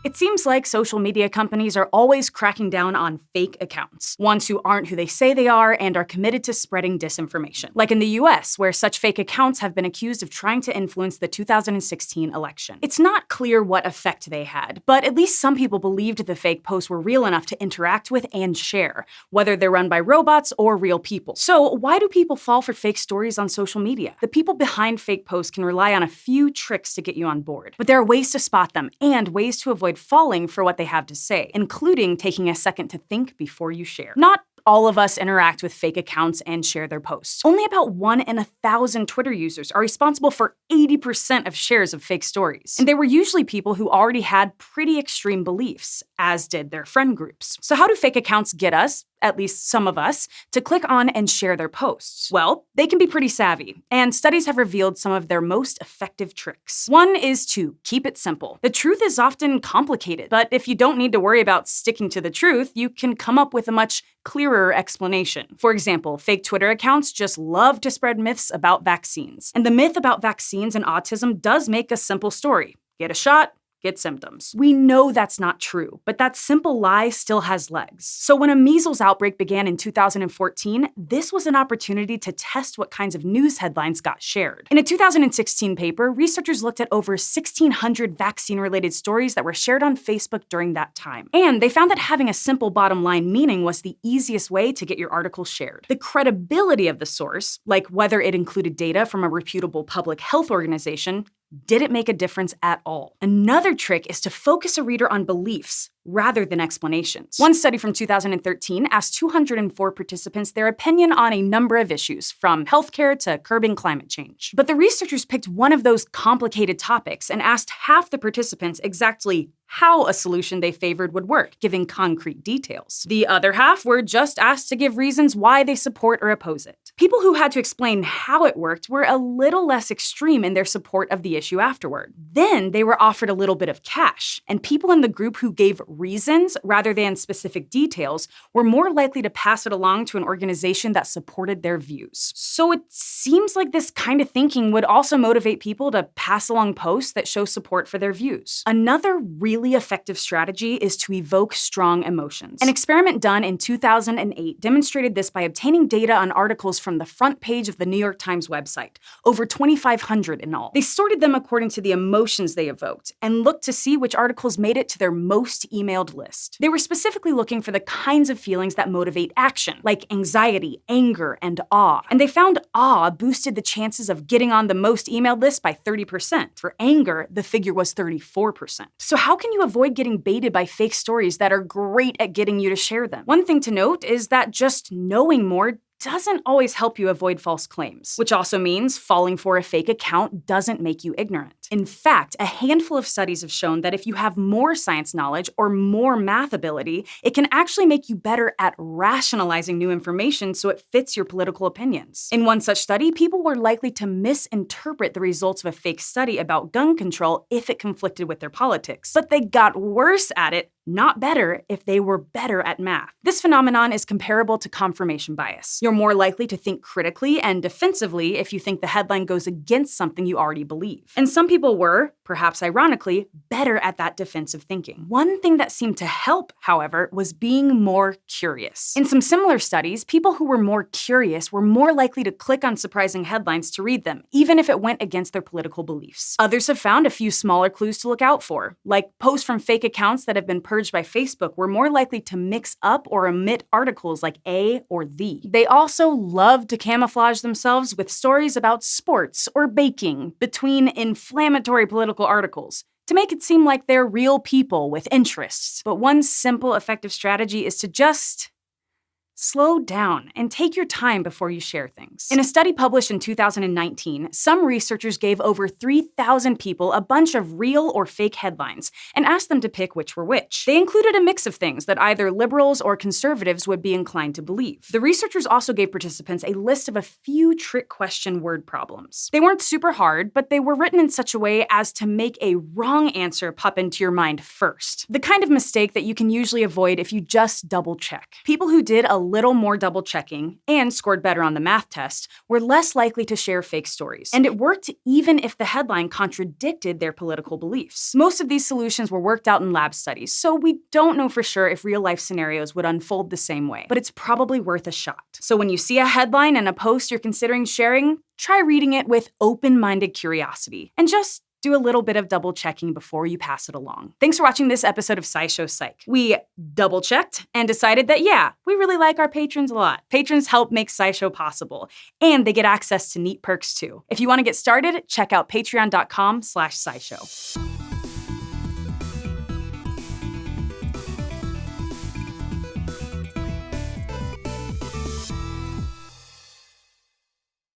It seems like social media companies are always cracking down on fake accounts, ones who aren't who they say they are and are committed to spreading disinformation. Like in the US, where such fake accounts have been accused of trying to influence the 2016 election. It's not clear what effect they had, but at least some people believed the fake posts were real enough to interact with and share, whether they're run by robots or real people. So why do people fall for fake stories on social media? The people behind fake posts can rely on a few tricks to get you on board, but there are ways to spot them and ways to avoid falling for what they have to say, including taking a second to think before you share. Not all of us interact with fake accounts and share their posts. Only about 1 in 1,000 Twitter users are responsible for 80% of shares of fake stories. And they were usually people who already had pretty extreme beliefs, as did their friend groups. So how do fake accounts get us, at least some of us, to click on and share their posts? Well, they can be pretty savvy, and studies have revealed some of their most effective tricks. One is to keep it simple. The truth is often complicated, but if you don't need to worry about sticking to the truth, you can come up with a much clearer explanation. For example, fake Twitter accounts just love to spread myths about vaccines. And the myth about vaccines and autism does make a simple story. Get a shot, get symptoms. We know that's not true, but that simple lie still has legs. So when a measles outbreak began in 2014, this was an opportunity to test what kinds of news headlines got shared. In a 2016 paper, researchers looked at over 1,600 vaccine-related stories that were shared on Facebook during that time. And they found that having a simple bottom line meaning was the easiest way to get your article shared. The credibility of the source, like whether it included data from a reputable public health organization, didn't make a difference at all. Another trick is to focus a reader on beliefs rather than explanations. One study from 2013 asked 204 participants their opinion on a number of issues, from healthcare to curbing climate change. But the researchers picked one of those complicated topics and asked half the participants exactly how a solution they favored would work, giving concrete details. The other half were just asked to give reasons why they support or oppose it. People who had to explain how it worked were a little less extreme in their support of the issue afterward. Then they were offered a little bit of cash, and people in the group who gave reasons rather than specific details were more likely to pass it along to an organization that supported their views. So it seems like this kind of thinking would also motivate people to pass along posts that show support for their views. Another really effective strategy is to evoke strong emotions. An experiment done in 2008 demonstrated this by obtaining data on articles from the front page of the New York Times website, over 2,500 in all. They sorted them according to the emotions they evoked and looked to see which articles made it to their most emailed list. They were specifically looking for the kinds of feelings that motivate action, like anxiety, anger, and awe. And they found awe boosted the chances of getting on the most emailed list by 30%. For anger, the figure was 34%. So how can you avoid getting baited by fake stories that are great at getting you to share them? One thing to note is that just knowing more doesn't always help you avoid false claims, which also means falling for a fake account doesn't make you ignorant. In fact, a handful of studies have shown that if you have more science knowledge or more math ability, it can actually make you better at rationalizing new information so it fits your political opinions. In one such study, people were likely to misinterpret the results of a fake study about gun control if it conflicted with their politics, but they got worse at it, not better, if they were better at math. This phenomenon is comparable to confirmation bias. You're more likely to think critically and defensively if you think the headline goes against something you already believe. And some people were, perhaps ironically, better at that defensive thinking. One thing that seemed to help, however, was being more curious. In some similar studies, people who were more curious were more likely to click on surprising headlines to read them, even if it went against their political beliefs. Others have found a few smaller clues to look out for, like posts from fake accounts that have been purged by Facebook were more likely to mix up or omit articles like a or the. They also love to camouflage themselves with stories about sports or baking between inflammatory political articles to make it seem like they're real people with interests. But one simple, effective strategy is to just slow down and take your time before you share things. In a study published in 2019, some researchers gave over 3,000 people a bunch of real or fake headlines and asked them to pick which were which. They included a mix of things that either liberals or conservatives would be inclined to believe. The researchers also gave participants a list of a few trick question word problems. They weren't super hard, but they were written in such a way as to make a wrong answer pop into your mind first. The kind of mistake that you can usually avoid if you just double check. People who did a little more double checking and scored better on the math test were less likely to share fake stories. And it worked even if the headline contradicted their political beliefs. Most of these solutions were worked out in lab studies, so we don't know for sure if real-life scenarios would unfold the same way, but it's probably worth a shot. So when you see a headline and a post you're considering sharing, try reading it with open-minded curiosity, and just do a little bit of double checking before you pass it along. Thanks for watching this episode of SciShow Psych. We double checked and decided that, yeah, we really like our patrons a lot. Patrons help make SciShow possible, and they get access to neat perks too. If you want to get started, check out patreon.com/SciShow.